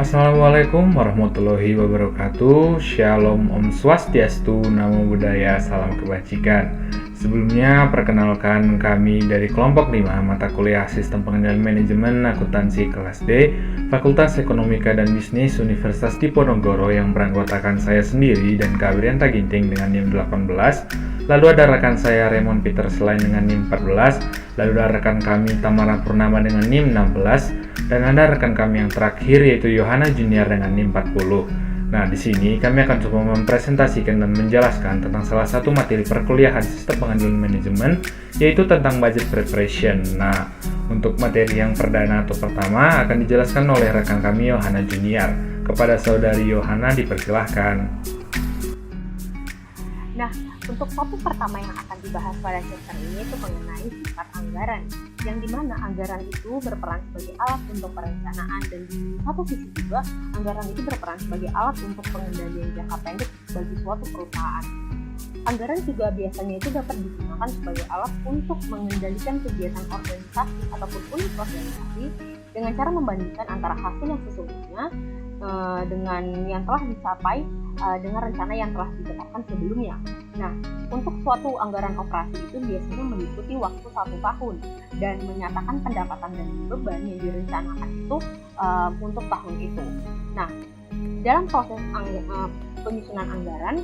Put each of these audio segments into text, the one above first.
Assalamualaikum warahmatullahi wabarakatuh. Shalom, Om Swastiastu, Namo Buddhaya, salam kebajikan. Sebelumnya perkenalkan kami dari kelompok 5 mata kuliah Sistem Pengendalian Manajemen Akuntansi kelas D, Fakultas Ekonomika dan Bisnis Universitas Diponegoro yang beranggotakan saya sendiri dan Kak Brianta Ginting dengan NIM 18. Lalu ada rekan saya Raymond Peter Selain dengan NIM 14. Lalu ada rekan kami Tamara Purnama dengan NIM 16. Dan ada rekan kami yang terakhir yaitu Yohana Junior dengan NIM 40. Nah, di sini kami akan coba mempresentasikan dan menjelaskan tentang salah satu materi perkuliahan Sistem Pengendalian Manajemen, yaitu tentang budget preparation. Nah, untuk materi yang perdana atau pertama akan dijelaskan oleh rekan kami Yohana Junior. Kepada saudari Yohana dipersilahkan. Nah, untuk topik pertama yang akan dibahas pada semester ini itu mengenai sifat anggaran, yang dimana anggaran itu berperan sebagai alat untuk perencanaan, dan di satu sisi juga anggaran itu berperan sebagai alat untuk pengendalian jangka pendek bagi suatu perusahaan. Anggaran juga biasanya itu dapat digunakan sebagai alat untuk mengendalikan kegiatan organisasi ataupun unit organisasi dengan cara membandingkan antara hasil yang sesungguhnya dengan yang telah dicapai dengan rencana yang telah ditetapkan sebelumnya. Nah, untuk suatu anggaran operasi itu biasanya meliputi waktu 1 tahun dan menyatakan pendapatan dan beban yang direncanakan itu untuk tahun itu. Nah, dalam proses penyusunan anggaran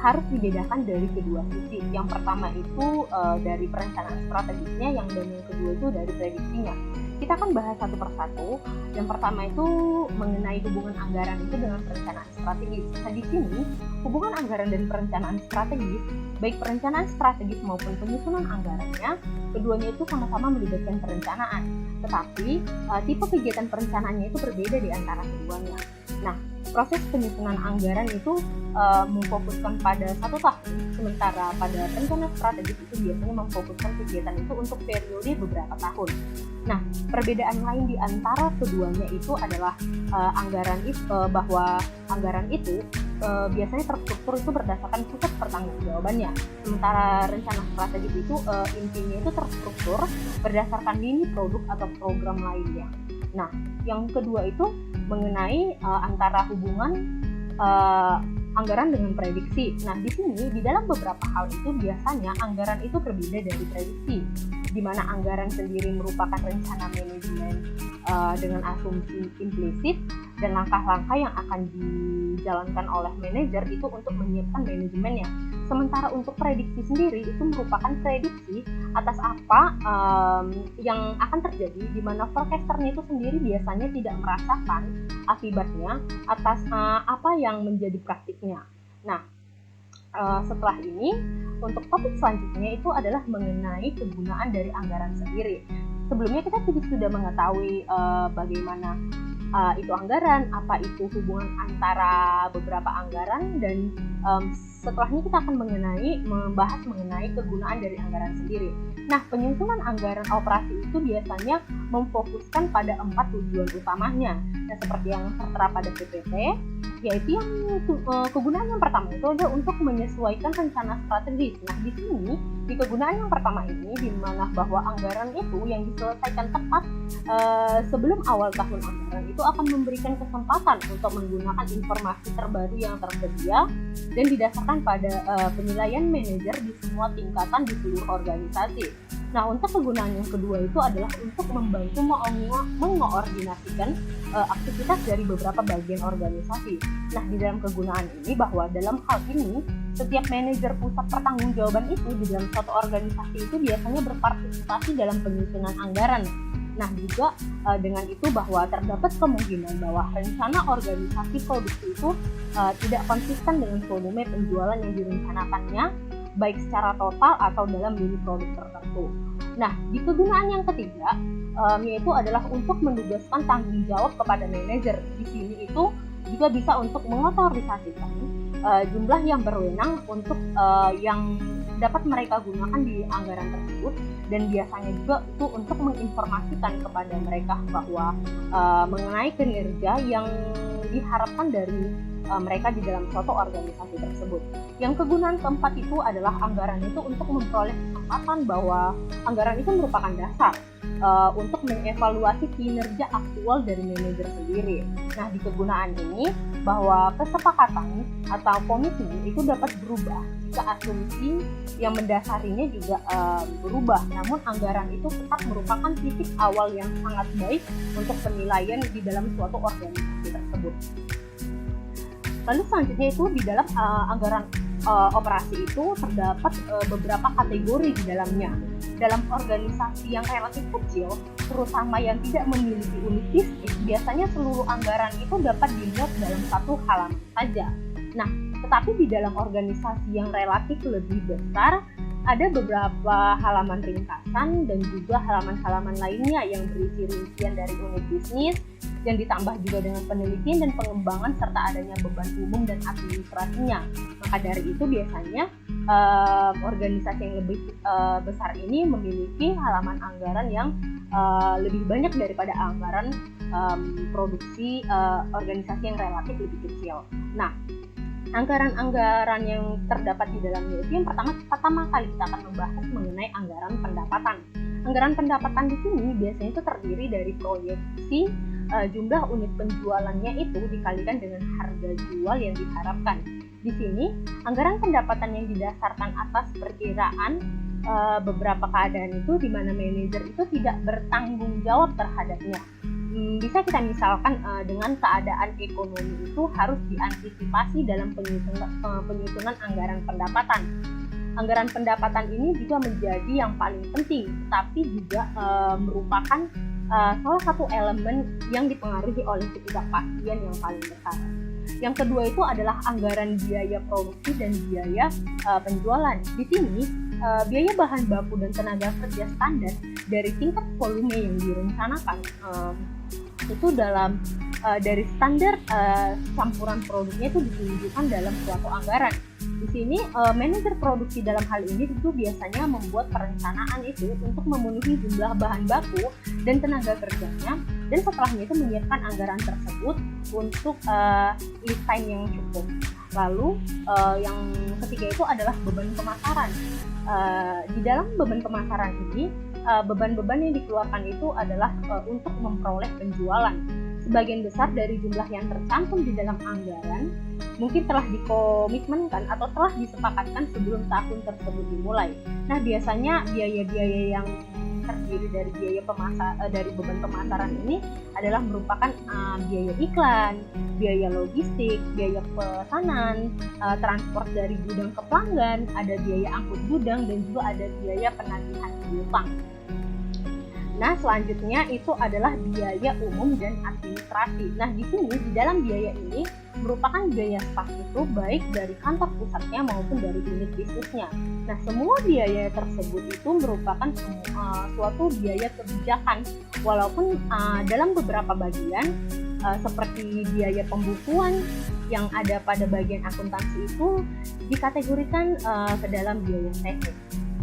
harus dibedakan dari kedua sisi. Yang pertama itu dari perencanaan strategisnya, dan yang kedua itu dari prediksinya. Kita akan bahas satu persatu. Yang pertama itu mengenai hubungan anggaran itu dengan perencanaan strategis. Nah, di sini hubungan anggaran dan perencanaan strategis, baik perencanaan strategis maupun penyusunan anggarannya, keduanya itu sama-sama melibatkan perencanaan. Tetapi tipe kegiatan perencanaannya itu berbeda di antara keduanya. Nah, proses penyusunan anggaran itu memfokuskan pada 1 tahun, sementara pada rencana strategis itu biasanya memfokuskan kegiatan itu untuk periode beberapa tahun. Nah, perbedaan lain di antara keduanya itu adalah bahwa anggaran itu biasanya terstruktur itu berdasarkan pusat pertanggungjawabannya, sementara rencana strategis itu intinya itu terstruktur berdasarkan lini produk atau program lainnya. Nah, yang kedua itu mengenai antara hubungan anggaran dengan prediksi. Nah, di sini di dalam beberapa hal itu biasanya anggaran itu berbeda dari prediksi, di mana anggaran sendiri merupakan rencana manajemen dengan asumsi implisit dan langkah-langkah yang akan dijalankan oleh manajer itu untuk menyiapkan manajemennya. Sementara untuk prediksi sendiri itu merupakan prediksi atas apa yang akan terjadi, di mana forecasternya itu sendiri biasanya tidak merasakan akibatnya atas apa yang menjadi praktiknya. Nah, setelah ini untuk topik selanjutnya itu adalah mengenai kegunaan dari anggaran sendiri. Sebelumnya kita sudah mengetahui bagaimana itu anggaran, apa itu hubungan antara beberapa anggaran, dan setelahnya kita akan membahas mengenai kegunaan dari anggaran sendiri. Nah, penyusunan anggaran operasi itu biasanya memfokuskan pada 4 tujuan utamanya. Nah, seperti yang tertera pada PPT, yaitu yang kegunaan yang pertama itu adalah untuk menyesuaikan rencana strategis. Nah, di sini di kegunaan yang pertama ini, di mana bahwa anggaran itu yang diselesaikan tepat sebelum awal tahun anggaran itu akan memberikan kesempatan untuk menggunakan informasi terbaru yang tersedia dan didasarkan pada penilaian manajer di semua tingkatan di seluruh organisasi. Nah, untuk kegunaan yang kedua itu adalah untuk membantu mengoordinasikan aktivitas dari beberapa bagian organisasi. Nah, di dalam kegunaan ini bahwa dalam hal ini setiap manajer pusat pertanggungjawaban itu di dalam suatu organisasi itu biasanya berpartisipasi dalam penyusunan anggaran. Nah, juga dengan itu bahwa terdapat kemungkinan bahwa rencana organisasi produksi itu tidak konsisten dengan volume penjualan yang direncanakannya, baik secara total atau dalam lini produk tertentu. Nah, di kegunaan yang ketiga yaitu adalah untuk menugaskan tanggung jawab kepada manajer. Di sini itu juga bisa untuk mengotorisasikan jumlah yang berwenang untuk yang dapat mereka gunakan di anggaran tersebut, dan biasanya juga itu untuk menginformasikan kepada mereka bahwa mengenai kinerja yang diharapkan dari mereka di dalam suatu organisasi tersebut. Yang kegunaan keempat itu adalah anggaran itu untuk memperoleh kesempatan bahwa anggaran itu merupakan dasar untuk mengevaluasi kinerja aktual dari manajer sendiri. Nah, di kegunaan ini bahwa kesepakatan atau komitmen itu dapat berubah jika asumsi yang mendasarinya juga berubah. Namun anggaran itu tetap merupakan titik awal yang sangat baik untuk penilaian di dalam suatu organisasi tersebut. Lalu selanjutnya itu di dalam anggaran operasi itu terdapat beberapa kategori di dalamnya. Dalam organisasi yang relatif kecil, terutama yang tidak memiliki unit bisnis, biasanya seluruh anggaran itu dapat dilihat dalam satu halaman saja. Nah, tetapi di dalam organisasi yang relatif lebih besar, ada beberapa halaman ringkasan dan juga halaman-halaman lainnya yang berisi rincian dari unit bisnis, yang ditambah juga dengan penelitian dan pengembangan serta adanya beban umum dan administrasinya. Maka dari itu biasanya organisasi yang lebih besar ini memiliki halaman anggaran yang lebih banyak daripada anggaran produksi organisasi yang relatif lebih kecil. Nah, anggaran-anggaran yang terdapat di dalamnya itu yang pertama kali kita akan membahas mengenai anggaran pendapatan. Anggaran pendapatan di sini biasanya itu terdiri dari proyeksi jumlah unit penjualannya itu dikalikan dengan harga jual yang diharapkan. Di sini, anggaran pendapatan yang didasarkan atas perkiraan beberapa keadaan itu di mana manajer itu tidak bertanggung jawab terhadapnya. Bisa kita misalkan dengan keadaan ekonomi itu harus diantisipasi dalam penyusunan anggaran pendapatan. Anggaran pendapatan ini juga menjadi yang paling penting, tapi juga merupakan salah satu elemen yang dipengaruhi oleh ketidakpastian yang paling besar. Yang kedua itu adalah anggaran biaya produksi dan biaya penjualan. Di sini biaya bahan baku dan tenaga kerja standar dari tingkat volume yang direncanakan itu dalam dari standar campuran produknya itu ditunjukkan dalam suatu anggaran. Di sini manajer produksi dalam hal ini itu biasanya membuat perencanaan itu untuk memenuhi jumlah bahan baku dan tenaga kerjanya, dan setelahnya itu menyiapkan anggaran tersebut untuk lead time yang cukup. Lalu yang ketiga itu adalah beban pemasaran. Di dalam beban pemasaran ini beban-beban yang dikeluarkan itu adalah untuk memperoleh penjualan. Sebagian besar dari jumlah yang tercantum di dalam anggaran mungkin telah dikomitmenkan atau telah disepakatkan sebelum tahun tersebut dimulai. Nah, biasanya biaya-biaya yang terdiri dari dari beban pemasaran ini adalah merupakan biaya iklan, biaya logistik, biaya pesanan, transport dari gudang ke pelanggan, ada biaya angkut gudang, dan juga ada biaya penagihan piutang. Nah, selanjutnya itu adalah biaya umum dan administrasi. Nah, di sini di dalam biaya ini merupakan biaya staf itu baik dari kantor pusatnya maupun dari unit bisnisnya. Nah, semua biaya tersebut itu merupakan suatu biaya kebijakan, walaupun dalam beberapa bagian seperti biaya pembukuan yang ada pada bagian akuntansi itu dikategorikan ke dalam biaya teknis.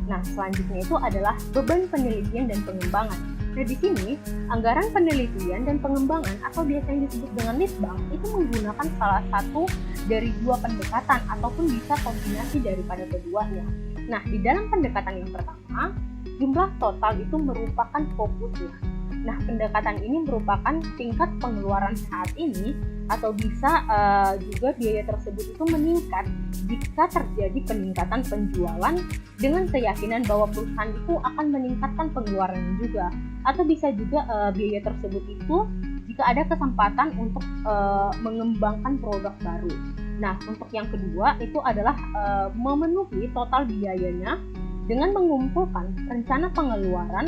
Nah, selanjutnya itu adalah beban penelitian dan pengembangan. Nah, di sini anggaran penelitian dan pengembangan atau biasanya disebut dengan litbang itu menggunakan salah satu dari dua pendekatan ataupun bisa kombinasi daripada keduanya. Nah, di dalam pendekatan yang pertama, jumlah total itu merupakan fokusnya. Nah, pendekatan ini merupakan tingkat pengeluaran saat ini atau bisa juga biaya tersebut itu meningkat jika terjadi peningkatan penjualan dengan keyakinan bahwa perusahaan itu akan meningkatkan pengeluarannya juga, atau bisa juga biaya tersebut itu jika ada kesempatan untuk mengembangkan produk baru. Nah, untuk yang kedua itu adalah memenuhi total biayanya dengan mengumpulkan rencana pengeluaran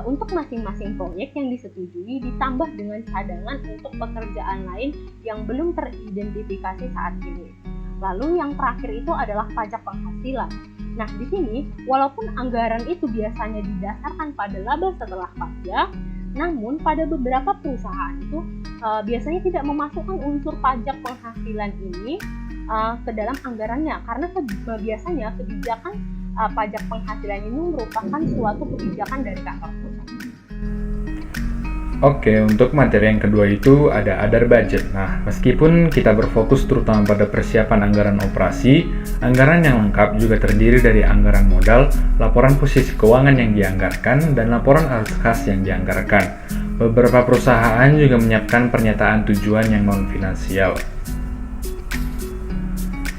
untuk masing-masing proyek yang disetujui ditambah dengan cadangan untuk pekerjaan lain yang belum teridentifikasi saat ini. Lalu yang terakhir itu adalah pajak penghasilan. Nah, di sini walaupun anggaran itu biasanya didasarkan pada laba setelah pajak, namun pada beberapa perusahaan itu biasanya tidak memasukkan unsur pajak penghasilan ini ke dalam anggarannya, karena biasanya kebijakan pajak penghasilan ini merupakan suatu kebijakan dari kantor pusat. Oke, untuk materi yang kedua itu ada other budget. Nah, meskipun kita berfokus terutama pada persiapan anggaran operasi, anggaran yang lengkap juga terdiri dari anggaran modal, laporan posisi keuangan yang dianggarkan, dan laporan arus kas yang dianggarkan. Beberapa perusahaan juga menyiapkan pernyataan tujuan yang non-finansial.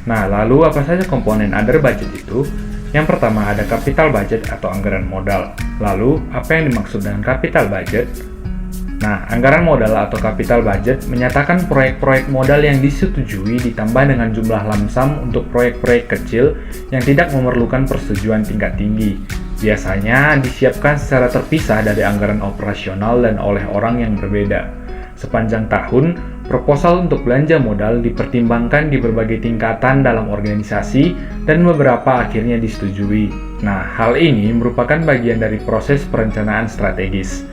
Nah, lalu apa saja komponen other budget itu? Yang pertama ada capital budget atau anggaran modal. Lalu, apa yang dimaksud dengan capital budget? Nah, anggaran modal atau capital budget menyatakan proyek-proyek modal yang disetujui ditambah dengan jumlah lamsam untuk proyek-proyek kecil yang tidak memerlukan persetujuan tingkat tinggi. Biasanya disiapkan secara terpisah dari anggaran operasional dan oleh orang yang berbeda. Sepanjang tahun, proposal untuk belanja modal dipertimbangkan di berbagai tingkatan dalam organisasi dan beberapa akhirnya disetujui. Nah, hal ini merupakan bagian dari proses perencanaan strategis.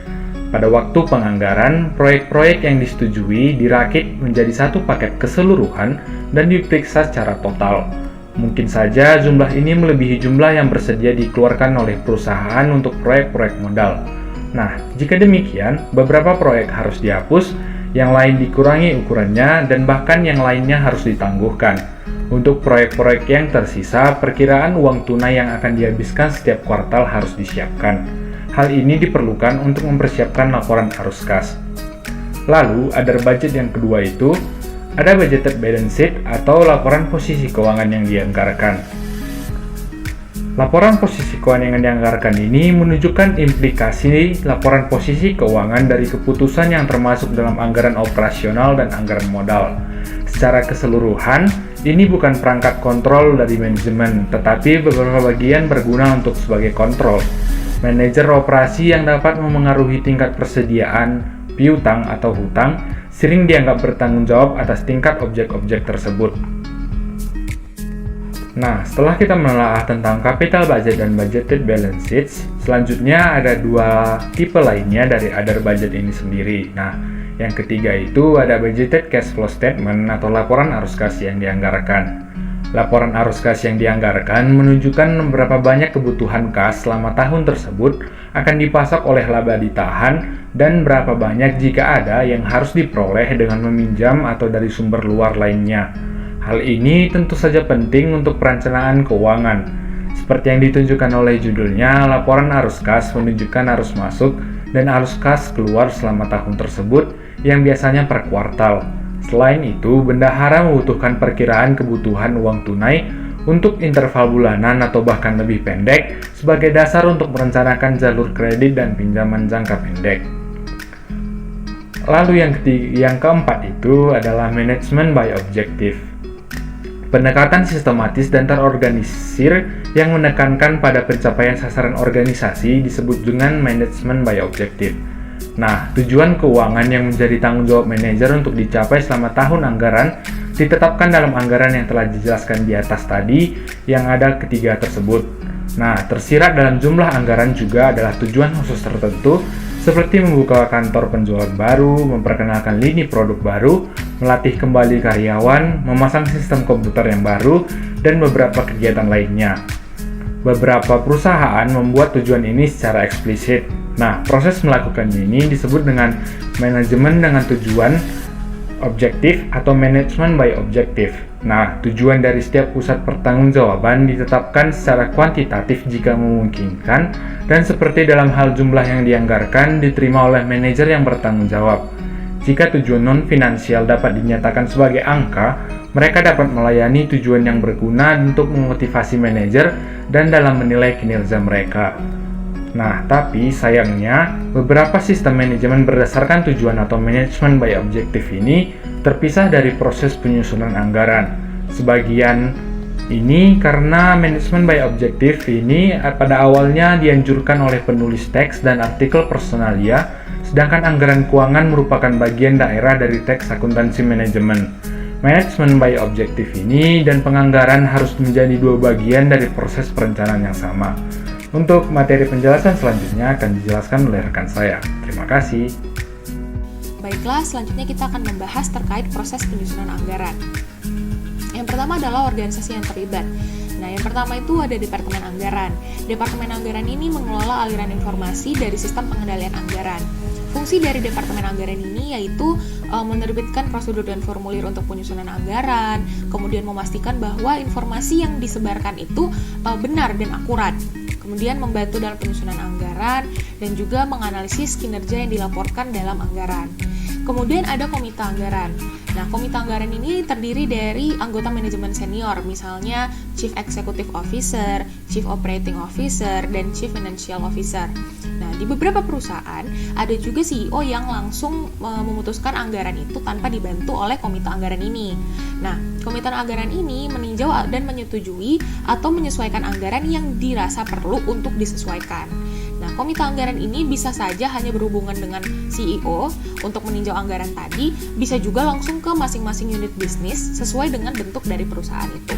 Pada waktu penganggaran, proyek-proyek yang disetujui dirakit menjadi satu paket keseluruhan dan diperiksa secara total. Mungkin saja jumlah ini melebihi jumlah yang bersedia dikeluarkan oleh perusahaan untuk proyek-proyek modal. Nah, jika demikian, beberapa proyek harus dihapus, yang lain dikurangi ukurannya, dan bahkan yang lainnya harus ditangguhkan. Untuk proyek-proyek yang tersisa, perkiraan uang tunai yang akan dihabiskan setiap kuartal harus disiapkan. Hal ini diperlukan untuk mempersiapkan laporan arus kas. Lalu, other budget yang kedua itu, ada budgeted balance sheet atau laporan posisi keuangan yang dianggarkan. Laporan posisi keuangan yang dianggarkan ini menunjukkan implikasi laporan posisi keuangan dari keputusan yang termasuk dalam anggaran operasional dan anggaran modal. Secara keseluruhan, ini bukan perangkat kontrol dari manajemen, tetapi beberapa bagian berguna untuk sebagai kontrol. Manajer operasi yang dapat memengaruhi tingkat persediaan, piutang atau hutang, sering dianggap bertanggung jawab atas tingkat objek-objek tersebut. Nah, setelah kita menelaah tentang capital budget dan budgeted balance sheets, selanjutnya ada dua tipe lainnya dari other budget ini sendiri. Nah, yang ketiga itu ada budgeted cash flow statement atau laporan arus kas yang dianggarkan. Laporan arus kas yang dianggarkan menunjukkan berapa banyak kebutuhan kas selama tahun tersebut akan dipasak oleh laba ditahan dan berapa banyak jika ada yang harus diperoleh dengan meminjam atau dari sumber luar lainnya. Hal ini tentu saja penting untuk perencanaan keuangan. Seperti yang ditunjukkan oleh judulnya, laporan arus kas menunjukkan arus masuk dan arus kas keluar selama tahun tersebut yang biasanya per kuartal. Selain itu, bendahara membutuhkan perkiraan kebutuhan uang tunai untuk interval bulanan atau bahkan lebih pendek sebagai dasar untuk merencanakan jalur kredit dan pinjaman jangka pendek. Lalu yang keempat itu adalah manajemen by objective. Pendekatan sistematis dan terorganisir yang menekankan pada pencapaian sasaran organisasi disebut dengan manajemen by objective. Nah, tujuan keuangan yang menjadi tanggung jawab manajer untuk dicapai selama tahun anggaran ditetapkan dalam anggaran yang telah dijelaskan di atas tadi yang ada ketiga tersebut. Nah, tersirat dalam jumlah anggaran juga adalah tujuan khusus tertentu seperti membuka kantor penjualan baru, memperkenalkan lini produk baru, melatih kembali karyawan, memasang sistem komputer yang baru, dan beberapa kegiatan lainnya. Beberapa perusahaan membuat tujuan ini secara eksplisit. Nah, proses melakukan ini disebut dengan manajemen dengan tujuan objektif atau manajemen by objektif. Nah, tujuan dari setiap pusat pertanggungjawaban ditetapkan secara kuantitatif jika memungkinkan dan seperti dalam hal jumlah yang dianggarkan diterima oleh manajer yang bertanggung jawab. Jika tujuan non-finansial dapat dinyatakan sebagai angka, mereka dapat melayani tujuan yang berguna untuk memotivasi manajer dan dalam menilai kinerja mereka. Nah, tapi sayangnya, beberapa sistem manajemen berdasarkan tujuan atau manajemen by objektif ini terpisah dari proses penyusunan anggaran. Sebagian ini karena manajemen by objektif ini pada awalnya dianjurkan oleh penulis teks dan artikel personalia, sedangkan anggaran keuangan merupakan bagian daerah dari teks akuntansi manajemen. Manajemen by objektif ini dan penganggaran harus menjadi dua bagian dari proses perencanaan yang sama. Untuk materi penjelasan selanjutnya akan dijelaskan oleh rekan saya. Terima kasih. Baiklah, selanjutnya kita akan membahas terkait proses penyusunan anggaran. Yang pertama adalah organisasi yang terlibat. Nah, yang pertama itu ada Departemen Anggaran. Departemen Anggaran ini mengelola aliran informasi dari sistem pengendalian anggaran. fungsi dari Departemen Anggaran ini yaitu menerbitkan prosedur dan formulir untuk penyusunan anggaran, kemudian memastikan bahwa informasi yang disebarkan itu benar dan akurat, kemudian membantu dalam penyusunan anggaran, dan juga menganalisis kinerja yang dilaporkan dalam anggaran. Kemudian ada Komite Anggaran. Nah, Komite Anggaran ini terdiri dari anggota manajemen senior, misalnya Chief Executive Officer, Chief Operating Officer, dan Chief Financial Officer. Nah, di beberapa perusahaan ada juga CEO yang langsung memutuskan anggaran itu tanpa dibantu oleh Komite Anggaran ini. Nah, Komite Anggaran ini meninjau dan menyetujui atau menyesuaikan anggaran yang dirasa perlu untuk disesuaikan. Nah, Komite Anggaran ini bisa saja hanya berhubungan dengan CEO untuk meninjau anggaran tadi, bisa juga langsung ke masing-masing unit bisnis sesuai dengan bentuk dari perusahaan itu.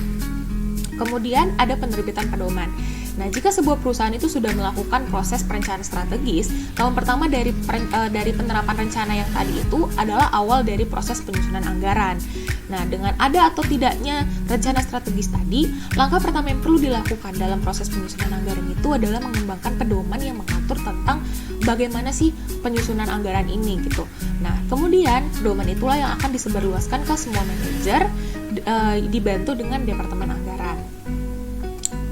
Kemudian ada penerbitan pedoman. Nah, jika sebuah perusahaan itu sudah melakukan proses perencanaan strategis, tahap pertama dari penerapan rencana yang tadi itu adalah awal dari proses penyusunan anggaran. Nah, dengan ada atau tidaknya rencana strategis tadi, langkah pertama yang perlu dilakukan dalam proses penyusunan anggaran itu adalah mengembangkan pedoman yang mengatur tentang bagaimana sih penyusunan anggaran ini gitu. Nah, kemudian pedoman itulah yang akan disebarluaskan ke semua manajer, dibantu dengan Departemen Anggaran.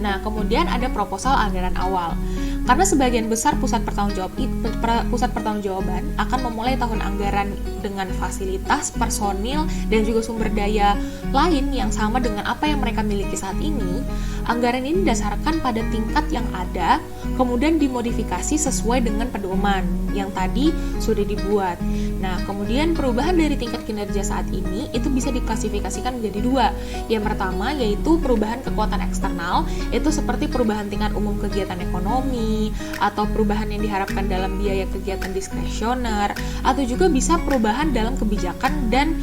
Nah, kemudian ada proposal anggaran awal. Karena sebagian besar pusat pertanggungjawaban akan memulai tahun anggaran dengan fasilitas, personil, dan juga sumber daya lain yang sama dengan apa yang mereka miliki saat ini, anggaran ini didasarkan pada tingkat yang ada, kemudian dimodifikasi sesuai dengan pedoman yang tadi sudah dibuat. Nah, kemudian perubahan dari tingkat kinerja saat ini itu bisa diklasifikasikan menjadi dua. Yang pertama yaitu perubahan kekuatan eksternal, itu seperti perubahan tingkat umum kegiatan ekonomi, atau perubahan yang diharapkan dalam biaya kegiatan diskresioner, atau juga bisa perubahan dalam kebijakan dan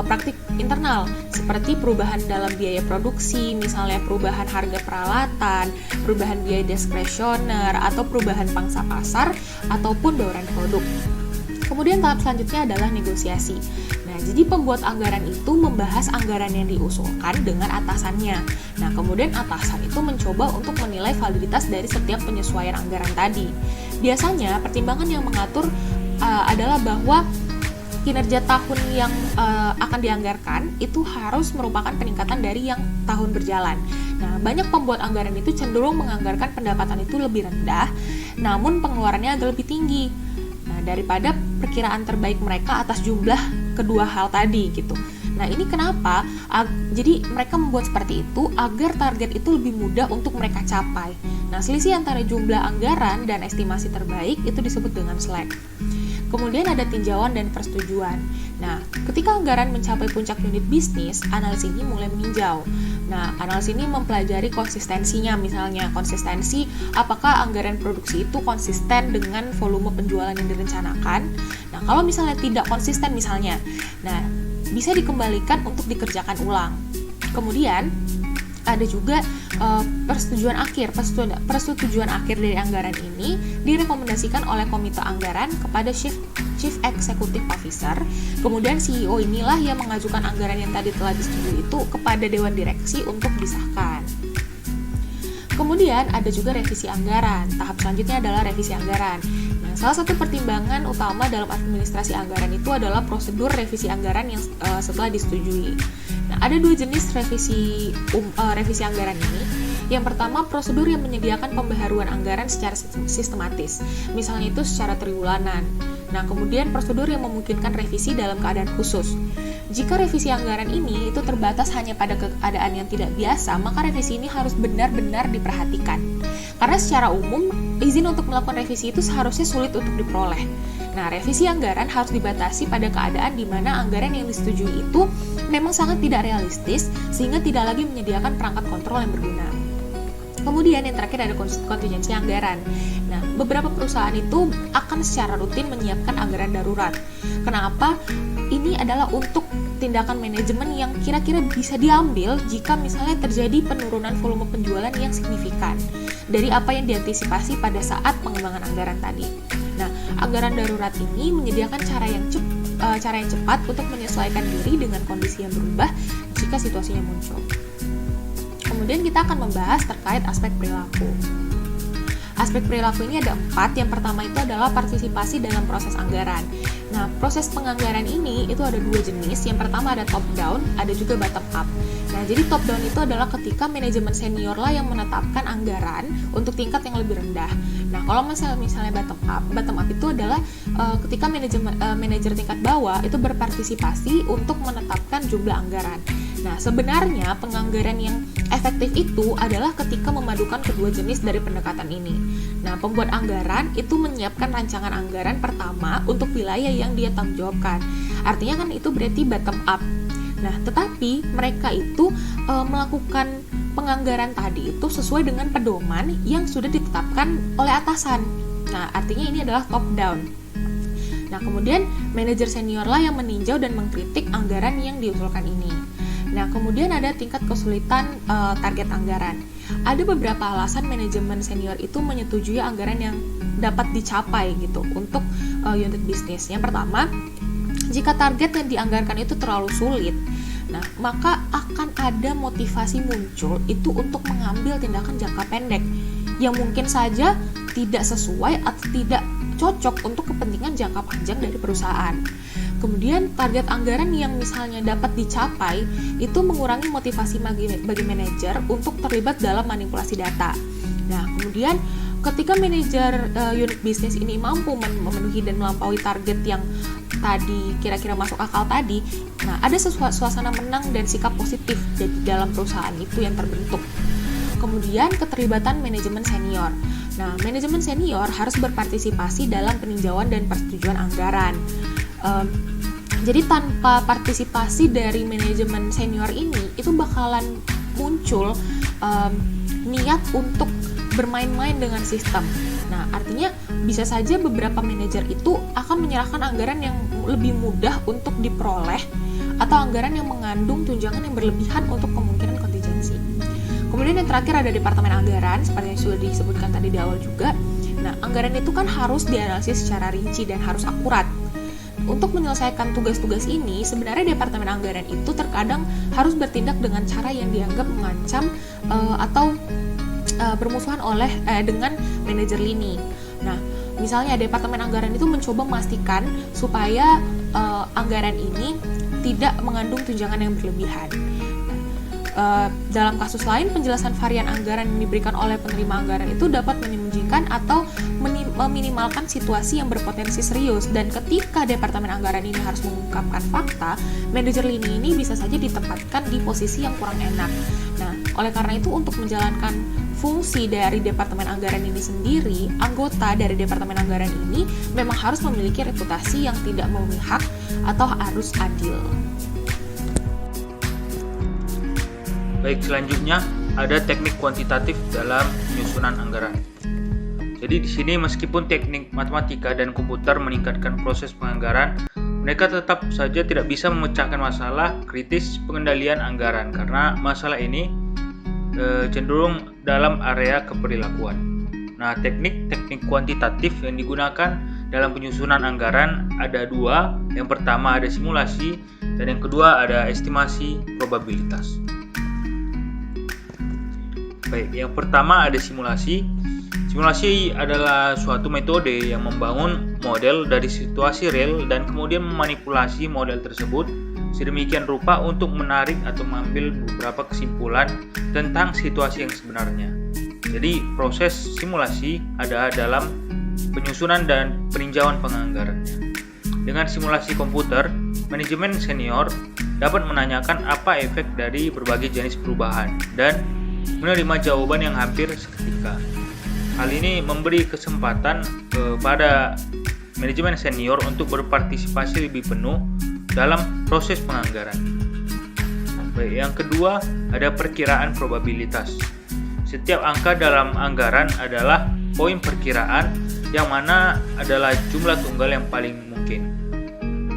praktik internal, seperti perubahan dalam biaya produksi, misalnya perubahan harga peralatan, perubahan biaya diskresioner, atau perubahan pangsa pasar, ataupun bauran produk. Kemudian tahap selanjutnya adalah negosiasi. Nah, jadi pembuat anggaran itu membahas anggaran yang diusulkan dengan atasannya. Nah, kemudian atasan itu mencoba untuk menilai validitas dari setiap penyesuaian anggaran tadi. Biasanya, pertimbangan yang mengatur adalah bahwa kinerja tahun yang akan dianggarkan itu harus merupakan peningkatan dari yang tahun berjalan. Nah, banyak pembuat anggaran itu cenderung menganggarkan pendapatan itu lebih rendah, namun pengeluarannya agak lebih tinggi. Nah, daripada perkiraan terbaik mereka atas jumlah kedua hal tadi gitu. Nah, ini kenapa? Jadi mereka membuat seperti itu agar target itu lebih mudah untuk mereka capai. Nah, selisih antara jumlah anggaran dan estimasi terbaik itu disebut dengan slack. Kemudian ada tinjauan dan persetujuan. Nah, ketika anggaran mencapai puncak unit bisnis, analis ini mulai meninjau. Nah, analis ini mempelajari konsistensinya, misalnya konsistensi apakah anggaran produksi itu konsisten dengan volume penjualan yang direncanakan. Nah, kalau misalnya tidak konsisten misalnya, nah bisa dikembalikan untuk dikerjakan ulang. Kemudian ada juga persetujuan akhir dari anggaran ini direkomendasikan oleh Komite Anggaran kepada Chief Executive Officer. Kemudian CEO inilah yang mengajukan anggaran yang tadi telah disetujui itu kepada Dewan Direksi untuk disahkan. Kemudian ada juga revisi anggaran. Tahap selanjutnya adalah revisi anggaran. Nah, salah satu pertimbangan utama dalam administrasi anggaran itu adalah prosedur revisi anggaran yang setelah disetujui. Nah, ada dua jenis revisi anggaran ini. Yang pertama, prosedur yang menyediakan pembaharuan anggaran secara sistematis, misalnya itu secara triwulanan. Nah, kemudian prosedur yang memungkinkan revisi dalam keadaan khusus. Jika revisi anggaran ini itu terbatas hanya pada keadaan yang tidak biasa, maka revisi ini harus benar-benar diperhatikan. Karena secara umum, izin untuk melakukan revisi itu seharusnya sulit untuk diperoleh. Nah, revisi anggaran harus dibatasi pada keadaan di mana anggaran yang disetujui itu memang sangat tidak realistis, sehingga tidak lagi menyediakan perangkat kontrol yang berguna. Kemudian yang terakhir ada kontingensi anggaran. Nah, beberapa perusahaan itu akan secara rutin menyiapkan anggaran darurat. Kenapa? Ini adalah untuk tindakan manajemen yang kira-kira bisa diambil jika misalnya terjadi penurunan volume penjualan yang signifikan dari apa yang diantisipasi pada saat pengembangan anggaran tadi. Nah, anggaran darurat ini menyediakan cara yang cepat untuk menyesuaikan diri dengan kondisi yang berubah jika situasinya muncul. Kemudian kita akan membahas terkait aspek perilaku. Aspek perilaku ini ada 4. Yang pertama itu adalah partisipasi dalam proses anggaran. Nah, proses penganggaran ini itu ada 2 jenis. Yang pertama ada top down, ada juga bottom up. Nah, jadi top down itu adalah ketika manajemen senior lah yang menetapkan anggaran untuk tingkat yang lebih rendah. Nah, kalau misalnya bottom up itu adalah ketika manajer tingkat bawah itu berpartisipasi untuk menetapkan jumlah anggaran. Nah, sebenarnya penganggaran yang efektif itu adalah ketika memadukan kedua jenis dari pendekatan ini. Nah, pembuat anggaran itu menyiapkan rancangan anggaran pertama untuk wilayah yang dia tanggung jawabkan. Artinya kan itu berarti bottom up. Nah, tetapi mereka itu melakukan penganggaran tadi itu sesuai dengan pedoman yang sudah ditetapkan oleh atasan. Nah, artinya ini adalah top down. Nah, kemudian manajer senior lah yang meninjau dan mengkritik anggaran yang diusulkan ini. Nah, kemudian ada tingkat kesulitan target anggaran. Ada beberapa alasan manajemen senior itu menyetujui anggaran yang dapat dicapai gitu untuk unit bisnis. Yang pertama, jika target yang dianggarkan itu terlalu sulit, nah maka akan ada motivasi muncul itu untuk mengambil tindakan jangka pendek yang mungkin saja tidak sesuai atau tidak cocok untuk kepentingan jangka panjang dari perusahaan. Kemudian target anggaran yang misalnya dapat dicapai itu mengurangi motivasi bagi manajer untuk terlibat dalam manipulasi data. Nah, kemudian ketika manajer unit bisnis ini mampu memenuhi dan melampaui target yang tadi kira-kira masuk akal tadi, nah ada suasana menang dan sikap positif di dalam perusahaan itu yang terbentuk. Kemudian keterlibatan manajemen senior. Nah, manajemen senior harus berpartisipasi dalam peninjauan dan persetujuan anggaran. Jadi tanpa partisipasi dari manajemen senior ini, itu bakalan muncul niat untuk bermain-main dengan sistem. Nah, artinya bisa saja beberapa manajer itu akan menyerahkan anggaran yang lebih mudah untuk diperoleh atau anggaran yang mengandung tunjangan yang berlebihan untuk kemungkinan kontingensi. Kemudian yang terakhir ada departemen anggaran, seperti yang sudah disebutkan tadi di awal juga. Nah, anggaran itu kan harus dianalisis secara rinci dan harus akurat. Untuk menyelesaikan tugas-tugas ini, sebenarnya departemen anggaran itu terkadang harus bertindak dengan cara yang dianggap mengancam atau bermusuhan dengan manajer lini. Nah, misalnya departemen anggaran itu mencoba memastikan supaya anggaran ini tidak mengandung tunjangan yang berlebihan. Dalam kasus lain, penjelasan varian anggaran yang diberikan oleh penerima anggaran itu dapat menyembunyikan atau meminimalkan situasi yang berpotensi serius, dan ketika departemen anggaran ini harus mengungkapkan fakta, manajer lini ini bisa saja ditempatkan di posisi yang kurang enak. Nah, oleh karena itu untuk menjalankan fungsi dari departemen anggaran ini sendiri, anggota dari departemen anggaran ini memang harus memiliki reputasi yang tidak memihak atau harus adil. Baik, selanjutnya ada teknik kuantitatif dalam penyusunan anggaran. Jadi di sini meskipun teknik matematika dan komputer meningkatkan proses penganggaran, mereka tetap saja tidak bisa memecahkan masalah kritis pengendalian anggaran karena masalah ini cenderung dalam area keperilakuan. Nah, teknik kuantitatif yang digunakan dalam penyusunan anggaran ada 2. Yang pertama ada simulasi dan yang kedua ada estimasi probabilitas. Baik, yang pertama ada simulasi. Simulasi adalah suatu metode yang membangun model dari situasi real dan kemudian memanipulasi model tersebut sedemikian rupa untuk menarik atau mengambil beberapa kesimpulan tentang situasi yang sebenarnya. Jadi, proses simulasi ada dalam penyusunan dan peninjauan penganggarannya. Dengan simulasi komputer, manajemen senior dapat menanyakan apa efek dari berbagai jenis perubahan dan menerima jawaban yang hampir seketika. Hal ini memberi kesempatan kepada manajemen senior untuk berpartisipasi lebih penuh dalam proses penganggaran. Baik, yang kedua ada perkiraan probabilitas. Setiap angka dalam anggaran adalah poin perkiraan yang mana adalah jumlah tunggal yang paling mungkin.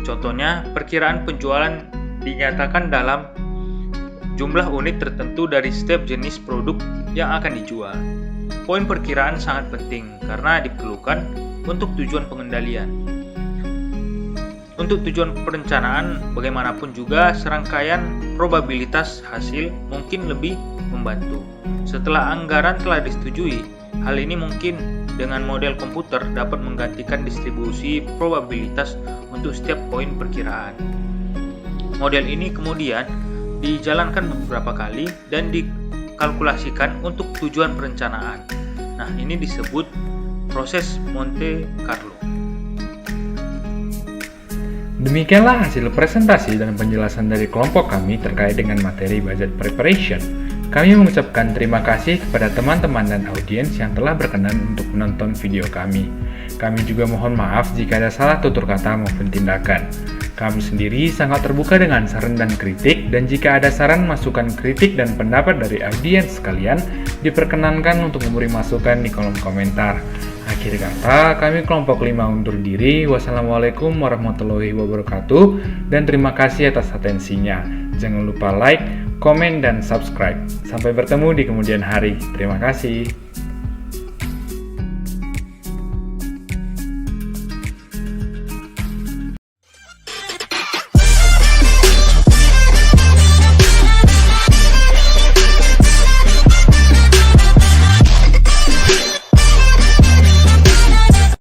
Contohnya, perkiraan penjualan dinyatakan dalam jumlah unit tertentu dari setiap jenis produk yang akan dijual. Poin perkiraan sangat penting karena diperlukan untuk tujuan pengendalian. Untuk tujuan perencanaan, bagaimanapun juga serangkaian probabilitas hasil mungkin lebih membantu. Setelah anggaran telah disetujui, Hal ini mungkin dengan model komputer dapat menggantikan distribusi probabilitas untuk setiap poin perkiraan. Model ini kemudian dijalankan beberapa kali dan dikalkulasikan untuk tujuan perencanaan. Nah, ini disebut proses Monte Carlo. Demikianlah hasil presentasi dan penjelasan dari kelompok kami terkait dengan materi budget preparation. Kami mengucapkan terima kasih kepada teman-teman dan audiens yang telah berkenan untuk menonton video kami. Kami juga mohon maaf jika ada salah tutur kata maupun tindakan. Kami sendiri sangat terbuka dengan saran dan kritik, dan jika ada saran, masukan, kritik, dan pendapat dari audiens sekalian, diperkenankan untuk memberi masukan di kolom komentar. Akhir kata, kami kelompok 5 undur diri. Wassalamualaikum warahmatullahi wabarakatuh, dan terima kasih atas atensinya. Jangan lupa like, komen, dan subscribe. Sampai bertemu di kemudian hari. Terima kasih.